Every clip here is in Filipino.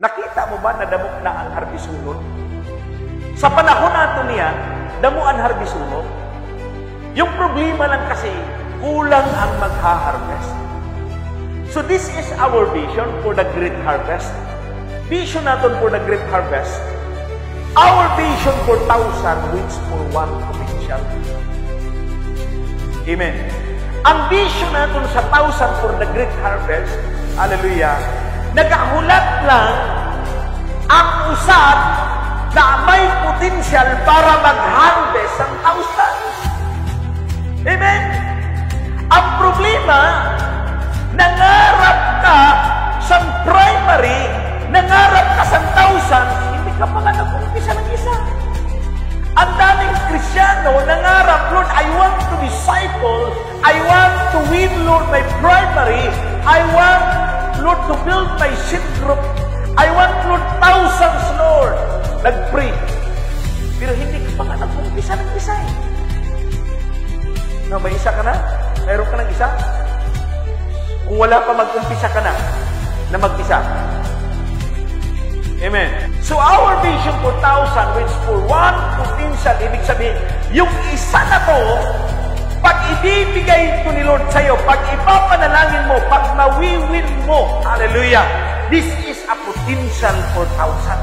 Nakita mo ba na damok na ang harbisunod? Sa panahon nato niya, damo ang harbisunod. Yung problema lang kasi, kulang ang magha-harvest. So this is our vision for the great harvest. Vision natin for the great harvest. Our vision for 1,000 wins for one potential. Amen. Ang vision natin sa 1,000 for the great harvest, hallelujah, nagahulat lang ang usad na may potential para mag-harvest ang 1,000. Amen. Ang problema, nangarap ka sa primary, nangarap ka sa 1,000, hindi ka pa nga nag-umpisa ng isa. Ang daming Kristyano, nangarap, Lord, I want to disciple, I want to win, Lord, my primary, I want, Lord, to build my seed group, I want, Lord, 1,000s, Lord. Nag-pray. Pero hindi ka pa nga nag-umpisa ng isa eh. No, may isa ka na? Mayroon ka ng isa? Kung wala pa mag-umpisa ka na mag-isa. Amen. So our vision for 1,000, which for one potential, ibig sabihin, yung isa na to, pag ibibigay ito ni Lord sa'yo, pag ipapanalangin mo, pag mawiwin mo, hallelujah, this is a potential for 1,000.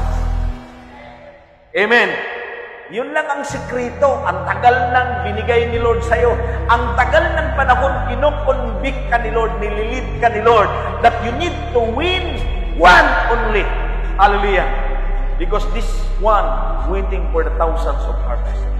Amen. Yun lang ang sekreto. Ang tagal nang binigay ni Lord sa'yo. Ang tagal ng panahon, kinoconvict ka ni Lord, nililid ka ni Lord, that you need to win one only. Hallelujah. Because this one waiting for the 1,000s of harvest.